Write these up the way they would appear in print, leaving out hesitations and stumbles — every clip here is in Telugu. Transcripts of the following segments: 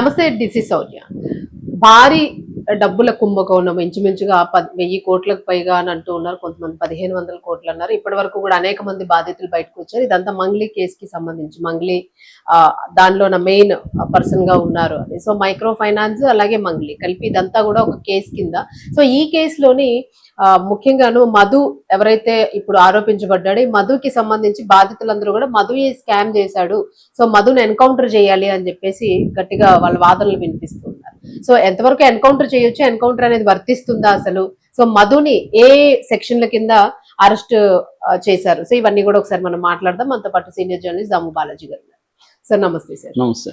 నమస్తే, దిస్ ఇస్ శౌర్య. భారీ డబ్బుల కుంభకోణం ఇంచుమించుగా 1000 కోట్లకు పైగా అని అంటూ ఉన్నారు. కొంతమంది 1500 కోట్లు అన్నారు. ఇప్పటి వరకు కూడా అనేక మంది బాధితులు బయటకు వచ్చారు. ఇదంతా మంగ్లీ కేసుకి సంబంధించి మంగ్లీ దానిలో మెయిన్ పర్సన్ గా ఉన్నారు అని. సో మైక్రో ఫైనాన్స్ అలాగే మంగ్లీ కలిపి ఇదంతా కూడా ఒక కేసు కింద. సో ఈ కేసులోని ముఖ్యంగాను మధు ఎవరైతే ఇప్పుడు ఆరోపించబడ్డాడో ఈ మధుకి సంబంధించి బాధితులందరూ కూడా మధు ఈ స్కామ్ చేశాడు, సో మధుని ఎన్కౌంటర్ చేయాలి అని చెప్పేసి గట్టిగా వాళ్ళ వాదనలు వినిపిస్తున్నారు. సో ఎంతవరకు ఎన్కౌంటర్ చేయొచ్చు, ఎన్కౌంటర్ అనేది వర్తిస్తుందా అసలు, సో మధుని ఏ సెక్షన్ల కింద అరెస్ట్ చేశారు, సో ఇవన్నీ కూడా ఒకసారి మనం మాట్లాడదాం. మనతో పాటు సీనియర్ జర్నలిస్ట్ దాము బాలాజీ గారు. సార్ నమస్తే. సార్ నమస్తే.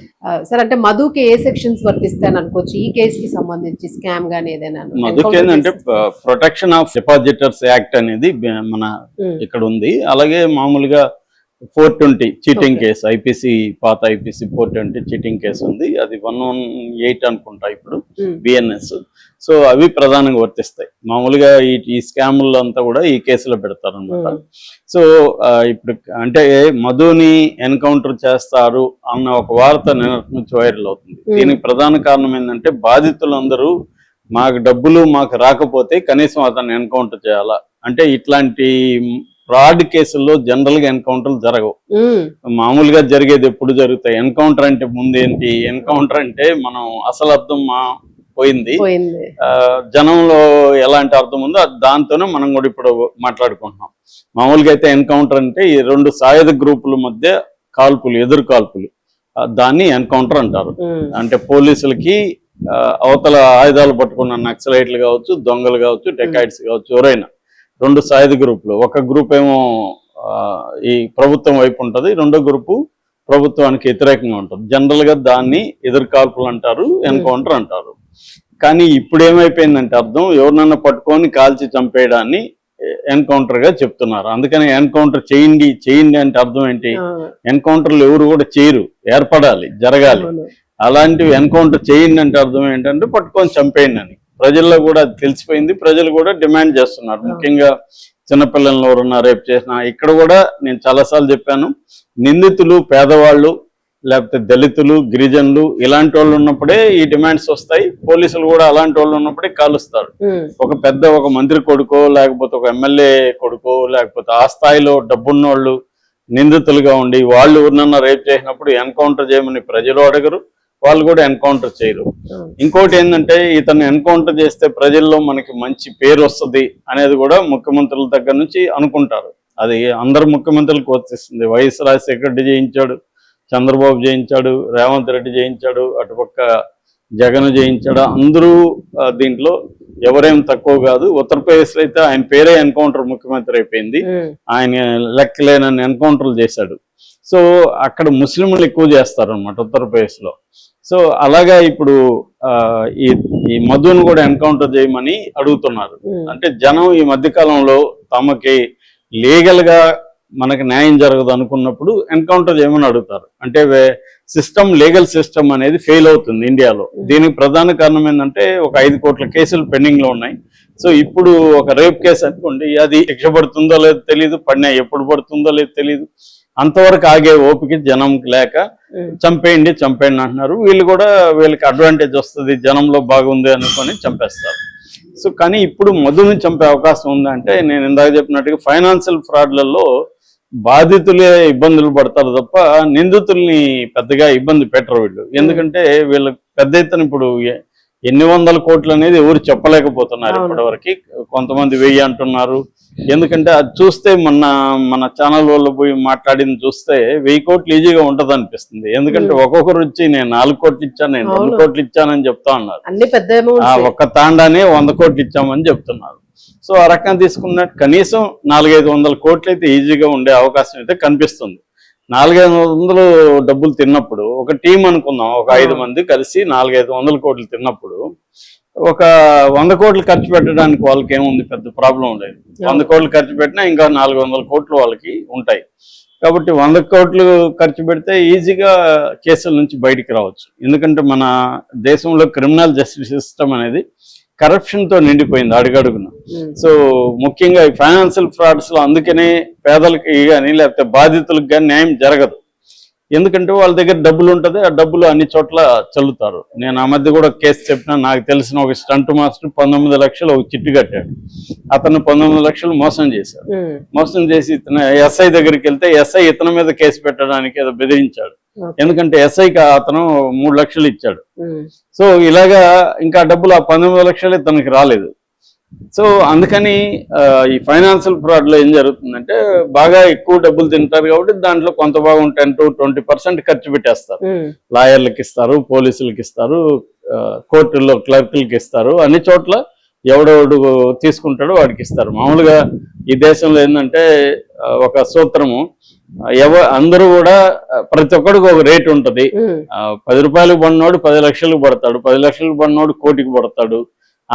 సార్ అంటే మధుకి ఏ సెక్షన్స్ వర్తిస్తాయని అనుకోవచ్చు ఈ కేసుకి సంబంధించి, స్కామ్ గానీ ఏదైనా? మధుకి ఏంటంటే ప్రొటెక్షన్ ఆఫ్ డిపాజిటర్స్ యాక్ట్ అనేది మన ఇక్కడ ఉంది. అలాగే మామూలుగా 420 చీటింగ్ కేసు, ఐపీసీ పాత ఐపీసీ 420 చీటింగ్ కేసు ఉంది. అది 118 అనుకుంటా ఇప్పుడు బిఎన్ఎస్. సో అవి ప్రధానంగా వర్తిస్తాయి. మామూలుగా ఈ స్కాముల్లో అంతా కూడా ఈ కేసులో పెడతారు అనమాట. సో ఇప్పుడు అంటే మధుని ఎన్కౌంటర్ చేస్తారు అన్న ఒక వార్త నిన్నటి నుంచి వైరల్ అవుతుంది. దీనికి ప్రధాన కారణం ఏంటంటే బాధితులందరూ మాకు డబ్బులు మాకు రాకపోతే కనీసం అతన్ని ఎన్కౌంటర్ చేయాలా అంటే, ఇట్లాంటి ఫ్రాడ్ కేసుల్లో జనరల్ గా ఎన్కౌంటర్లు జరగవు. మామూలుగా జరిగేది ఎప్పుడు జరుగుతాయి? ఎన్కౌంటర్ అంటే ముందేంటి, ఎన్కౌంటర్ అంటే మనం అసలు అర్థం పోయింది, జనంలో ఎలాంటి అర్థం ఉందో దాంతోనే మనం కూడా ఇప్పుడు మాట్లాడుకుంటున్నాం. మామూలుగా అయితే ఎన్కౌంటర్ అంటే ఈ 2 సాయుధ గ్రూపుల మధ్య కాల్పులు, ఎదురు కాల్పులు, దాన్ని ఎన్కౌంటర్ అంటారు. అంటే పోలీసులకి అవతల ఆయుధాలు పట్టుకున్న నక్సలైట్లు కావచ్చు, దొంగలు కావచ్చు, డెకాయిట్స్ కావచ్చు, ఎవరైనా 2 సాయుధ గ్రూపులు. ఒక గ్రూప్ ఏమో ఈ ప్రభుత్వం వైపు ఉంటుంది, రెండో గ్రూపు ప్రభుత్వానికి వ్యతిరేకంగా ఉంటుంది. జనరల్ గా దాన్ని ఎదురు కాల్పులు అంటారు, ఎన్కౌంటర్ అంటారు. కానీ ఇప్పుడు ఏమైపోయిందంటే అర్థం, ఎవరినన్నా పట్టుకొని కాల్చి చంపేయడాన్ని ఎన్కౌంటర్ గా చెప్తున్నారు. అందుకని ఎన్కౌంటర్ చేయండి అంటే అర్థం ఏంటి? ఎన్కౌంటర్లు ఎవరు కూడా చేయరు, ఏర్పడాలి, జరగాలి. అలాంటివి ఎన్కౌంటర్ చేయండి అంటే అర్థం ఏంటంటే పట్టుకొని చంపేయండి అని. ప్రజల్లో కూడా అది తెలిసిపోయింది, ప్రజలు కూడా డిమాండ్ చేస్తున్నారు. ముఖ్యంగా చిన్నపిల్లలను ఎవరున్నా రేపు చేసిన, ఇక్కడ కూడా నేను చాలాసార్లు చెప్పాను, నిందితులు పేదవాళ్ళు లేకపోతే దళితులు, గిరిజనులు ఇలాంటి వాళ్ళు ఉన్నప్పుడే ఈ డిమాండ్స్ వస్తాయి. పోలీసులు కూడా అలాంటి వాళ్ళు ఉన్నప్పుడే కాలుస్తారు. ఒక మంత్రి కొడుకో లేకపోతే ఒక ఎమ్మెల్యే కొడుకో లేకపోతే ఆ స్థాయిలో డబ్బున్నోళ్ళు నిందితులుగా ఉండి వాళ్ళు ఎవరినన్నా రేపు చేసినప్పుడు ఎన్కౌంటర్ చేయమని ప్రజలు అడగరు, వాళ్ళు కూడా ఎన్కౌంటర్ చేయరు. ఇంకోటి ఏంటంటే, ఇతను ఎన్కౌంటర్ చేస్తే ప్రజల్లో మనకి మంచి పేరు వస్తుంది అనేది కూడా ముఖ్యమంత్రుల దగ్గర నుంచి అనుకుంటారు. అది అందరు ముఖ్యమంత్రులకు వర్తిస్తుంది. వైఎస్ రాజశేఖర రెడ్డి చేయించాడు, చంద్రబాబు చేయించాడు, రేవంత్ రెడ్డి చేయించాడు, అటుపక్క జగన్ చేయించాడు. అందరూ దీంట్లో ఎవరేం తక్కువ కాదు. ఉత్తరప్రదేశ్లో అయితే ఆయన పేరే ఎన్కౌంటర్ ముఖ్యమంత్రి అయిపోయింది. ఆయన లెక్కలేనన్ని ఎన్కౌంటర్లు చేశాడు. సో అక్కడ ముస్లింలు ఎక్కువ చేస్తారు అనమాట ఉత్తరప్రదేశ్లో. సో అలాగా ఇప్పుడు ఈ మధును కూడా ఎన్కౌంటర్ చేయమని అడుగుతున్నారు. అంటే జనం ఈ మధ్యకాలంలో తమకి లీగల్ గా మనకి న్యాయం జరగదు అనుకున్నప్పుడు ఎన్కౌంటర్ చేయమని అడుగుతారు. అంటే సిస్టమ్, లీగల్ సిస్టమ్ అనేది ఫెయిల్ అవుతుంది ఇండియాలో. దీనికి ప్రధాన కారణం ఏంటంటే, ఒక 5 కోట్ల కేసులు పెండింగ్ లో ఉన్నాయి. సో ఇప్పుడు ఒక రేప్ కేసు అనుకోండి, అది శిక్ష పడుతుందో లేదో తెలియదు, పడినా ఎప్పుడు పడుతుందో లేదో తెలియదు. అంతవరకు ఆగే ఓపిక జనంకి లేక చంపేయండి అంటున్నారు. వీళ్ళకి అడ్వాంటేజ్ వస్తుంది, జనంలో బాగుంది అనుకొని చంపేస్తారు. సో కానీ ఇప్పుడు మధుని చంపే అవకాశం ఉందంటే, నేను ఇందాక చెప్పినట్టుగా ఫైనాన్షియల్ ఫ్రాడ్లలో బాధితులే ఇబ్బందులు పడతారు తప్ప నిందితుల్ని పెద్దగా ఇబ్బంది పెట్టరు వీళ్ళు. ఎందుకంటే వీళ్ళకి పెద్ద ఎత్తున ఇప్పుడు ఎన్ని వందల కోట్లు అనేది ఎవరు చెప్పలేకపోతున్నారు ఇప్పటివరకు. కొంతమంది 1000 అంటున్నారు. ఎందుకంటే అది చూస్తే మన ఛానల్ వాళ్ళు పోయి మాట్లాడింది చూస్తే 1000 కోట్లు ఈజీగా ఉంటది అనిపిస్తుంది. ఎందుకంటే ఒక్కొక్కరు వచ్చి నేను 4 కోట్లు ఇచ్చాను, నేను 2 కోట్లు ఇచ్చానని చెప్తా ఉన్నారు. ఒక్క తాండానే 100 కోట్లు ఇచ్చామని చెప్తున్నారు. సో ఆ రకంగా తీసుకున్నట్టు కనీసం 400-500 కోట్లు అయితే ఈజీగా ఉండే అవకాశం అయితే కనిపిస్తుంది. 400-500 డబ్బులు తిన్నప్పుడు, ఒక టీం అనుకుందాం, ఒక 5 మంది కలిసి 400-500 కోట్లు తిన్నప్పుడు ఒక 100 కోట్లు ఖర్చు పెట్టడానికి వాళ్ళకి ఏముంది, పెద్ద ప్రాబ్లం లేదు. 100 కోట్లు ఖర్చు పెట్టినా ఇంకా 400 కోట్లు వాళ్ళకి ఉంటాయి. కాబట్టి 100 కోట్లు ఖర్చు పెడితే ఈజీగా కేసుల నుంచి బయటికి రావచ్చు. ఎందుకంటే మన దేశంలో క్రిమినల్ జస్టిస్ సిస్టమ్ అనేది కరప్షన్ తో నిండిపోయింది అడుగడుగున. సో ముఖ్యంగా ఈ ఫైనాన్షియల్ ఫ్రాడ్స్ లో అందుకనే పేదలకి కానీ లేకపోతే బాధితులకు కానీ న్యాయం జరగదు. ఎందుకంటే వాళ్ళ దగ్గర డబ్బులు ఉంటుంది, ఆ డబ్బులు అన్ని చోట్ల చల్లుతారు. నేను ఆ మధ్య కూడా కేసు చెప్పిన, నాకు తెలిసిన ఒక స్టంట్ మాస్టర్ 19 లక్షలు ఒక చిట్టు కట్టాడు. అతను 19 లక్షలు మోసం చేశాడు. మోసం చేసి ఇతను ఎస్ఐ దగ్గరికి వెళ్తే ఎస్ఐ ఇతని మీద కేసు పెట్టడానికి ఏదో బెదిరించాడు. ఎందుకంటే ఎస్ఐకి అతను 3 లక్షలు ఇచ్చాడు. సో ఇలాగా ఇంకా డబ్బులు ఆ 19 లక్షలు ఇతనికి రాలేదు. సో అందుకని ఈ ఫైనాన్షియల్ ఫ్రాడ్ లో ఏం జరుగుతుందంటే బాగా ఎక్కువ డబ్బులు తింటారు కాబట్టి దాంట్లో కొంత భాగం 10 to 20% ఖర్చు పెట్టేస్తారు. లాయర్లకు ఇస్తారు, పోలీసులకు ఇస్తారు, కోర్టుల్లో క్లర్కులకి ఇస్తారు, అన్ని చోట్ల ఎవడెవడు తీసుకుంటాడో వాడికి ఇస్తారు. మామూలుగా ఈ దేశంలో ఏంటంటే ఒక సూత్రము, అందరూ కూడా ప్రతి ఒక్కడికి ఒక రేట్ ఉంటుంది. 10 రూపాయలకు పడినోడు 10 లక్షలకు పడతాడు, 10 లక్షలకు పడినోడు కోటికి పడతాడు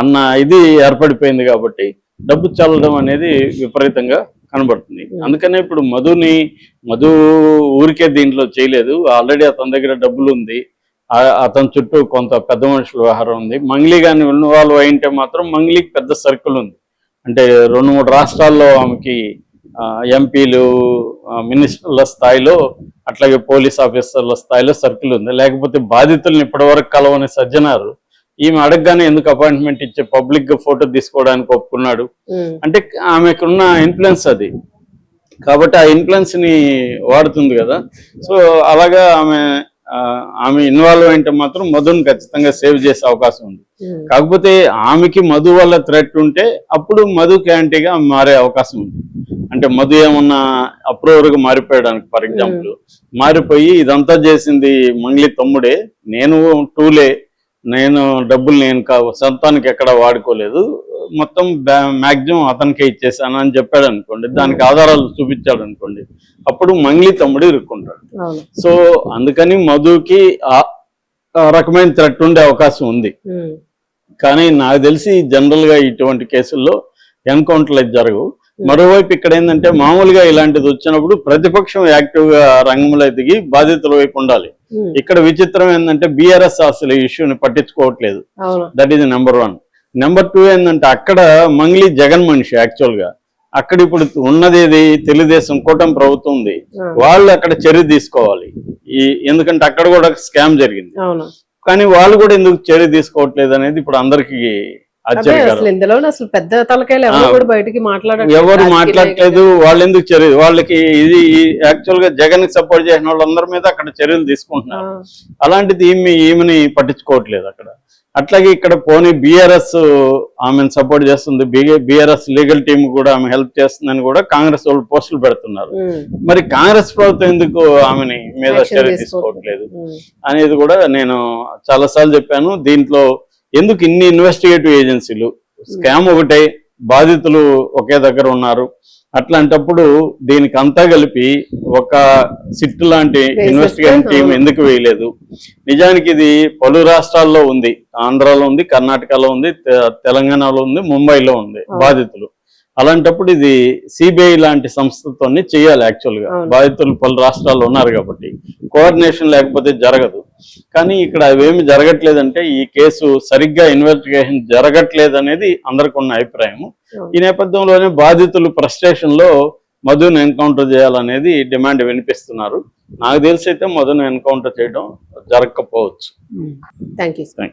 అన్న ఇది ఏర్పడిపోయింది. కాబట్టి డబ్బు చల్లడం అనేది విపరీతంగా కనబడుతుంది. అందుకనే ఇప్పుడు మధు ఊరికే దీంట్లో చేయలేదు, ఆల్రెడీ అతని దగ్గర డబ్బులు ఉంది, అతని చుట్టూ కొంత పెద్ద మనుషుల వ్యవహారం ఉంది. మంగ్లీ కానీ ఇన్వాల్వ్ అయింటే మాత్రం మంగ్లీకి పెద్ద సర్కిల్ ఉంది. అంటే 2-3 రాష్ట్రాల్లో ఆమెకి ఎంపీలు, మినిస్టర్ల స్థాయిలో, అట్లాగే పోలీస్ ఆఫీసర్ల స్థాయిలో సర్కిల్ ఉంది. లేకపోతే బాధితులను ఇప్పటివరకు కలవని సజ్జనారు ఈమె అడగగానే ఎందుకు అపాయింట్మెంట్ ఇచ్చే పబ్లిక్ గా ఫోటో తీసుకోవడానికి ఒప్పుకున్నాడు అంటే ఆమెకున్న ఇన్ఫ్లుయెన్స్ అది. కాబట్టి ఆ ఇన్ఫ్లుయెన్స్ ని వాడుతుంది కదా. సో అలాగా ఆమె ఇన్వాల్వ్ అయితే మాత్రం మధుని ఖచ్చితంగా సేవ్ చేసే అవకాశం ఉంది. కాకపోతే ఆమెకి మధు వల్ల థ్రెట్ ఉంటే అప్పుడు మధు క్యాంటీగా మారే అవకాశం ఉంది. అంటే మధు ఏమన్నా అప్రూవర్గా మారిపోయడానికి, ఫర్ ఎగ్జాంపుల్ మారిపోయి ఇదంతా చేసింది మంగ్లీ తమ్ముడే, నేను టూలే, నేను డబ్బులు నేను సొంతానికి ఎక్కడ వాడుకోలేదు, మొత్తం మ్యాక్సిమం అతనికే ఇచ్చేసాను అని చెప్పాడు అనుకోండి, దానికి ఆధారాలు చూపించాడు అనుకోండి, అప్పుడు మంగ్లీ తమ్ముడు ఇరుక్కుంటాడు. సో అందుకని మధుకి ఆ రకమైన థ్రెట్ ఉండే అవకాశం ఉంది. కానీ నాకు తెలిసి జనరల్ గా ఇటువంటి కేసుల్లో ఎన్కౌంటర్లు అయితే జరగవు. మరోవైపు ఇక్కడ ఏంటంటే మామూలుగా ఇలాంటిది వచ్చినప్పుడు ప్రతిపక్షం యాక్టివ్ గా రంగంలో దిగి బాధితుల వైపు ఉండాలి. ఇక్కడ విచిత్రం ఏంటంటే బీఆర్ఎస్ అసలు ఈ ఇష్యూని పట్టించుకోవట్లేదు. That is number 1. నెంబర్ 2 ఏంటంటే అక్కడ మంగ్లీ జగన్ మనిషి యాక్చువల్ గా. అక్కడ ఇప్పుడు ఉన్నది తెలుగుదేశం కూటమి ప్రభుత్వం ఉంది, వాళ్ళు అక్కడ చర్య తీసుకోవాలి. ఎందుకంటే అక్కడ కూడా స్కామ్ జరిగింది, కానీ వాళ్ళు కూడా ఎందుకు చర్య తీసుకోవట్లేదు అనేది ఇప్పుడు అందరికి ఎవరు మాట్లాడట్లేదు. వాళ్ళు ఎందుకు చర్య, వాళ్ళకి ఇది యాక్చువల్ గా జగన్ కి సపోర్ట్ చేసిన వాళ్ళందరి మీద అక్కడ చర్యలు తీసుకుంటున్నారు. అలాంటిది ఈమెని పట్టించుకోవట్లేదు అక్కడ. అట్లాగే ఇక్కడ పోనీ బీఆర్ఎస్ ఆమెను సపోర్ట్ చేస్తుంది, బీఆర్ఎస్ లీగల్ టీమ్ కూడా ఆమె హెల్ప్ చేస్తుందని కూడా కాంగ్రెస్ వాళ్ళు పోస్టులు పెడుతున్నారు. మరి కాంగ్రెస్ ప్రభుత్వం ఎందుకు ఆమెని మీద చర్య తీసుకోవట్లేదు అనేది కూడా నేను చాలాసార్లు చెప్పాను. దీంట్లో ఎందుకు ఇన్ని ఇన్వెస్టిగేటివ్ ఏజెన్సీలు, స్కామ్ ఒకటే, బాధితులు ఒకే దగ్గర ఉన్నారు, అట్లాంటప్పుడు దీనికి అంతా కలిపి ఒక సిట్ లాంటి ఇన్వెస్టిగేషన్ టీం ఎందుకు వేయలేదు? నిజానికి ఇది పలు రాష్ట్రాల్లో ఉంది, ఆంధ్రాలో ఉంది, కర్ణాటకలో ఉంది, తెలంగాణలో ఉంది, ముంబైలో ఉంది బాధితులు. అలాంటప్పుడు ఇది సిబిఐ లాంటి సంస్థతోనే చేయాలి యాక్చువల్ గా. బాధితులు పలు రాష్ట్రాల్లో ఉన్నారు కాబట్టి కోఆర్డినేషన్ లేకపోతే జరగదు. కానీ ఇక్కడ అవేమి జరగట్లేదంటే ఈ కేసు సరిగ్గా ఇన్వెస్టిగేషన్ జరగట్లేదు అనేది అందరికి ఉన్న అభిప్రాయం. ఈ నేపథ్యంలోనే బాధితులు ఫ్రస్ట్రేషన్ లో మధుని ఎన్కౌంటర్ చేయాలనేది డిమాండ్ వినిపిస్తున్నారు. నాకు తెలిసి అయితే మధుని ఎన్కౌంటర్ చేయడం జరగకపోవచ్చు. Thank you.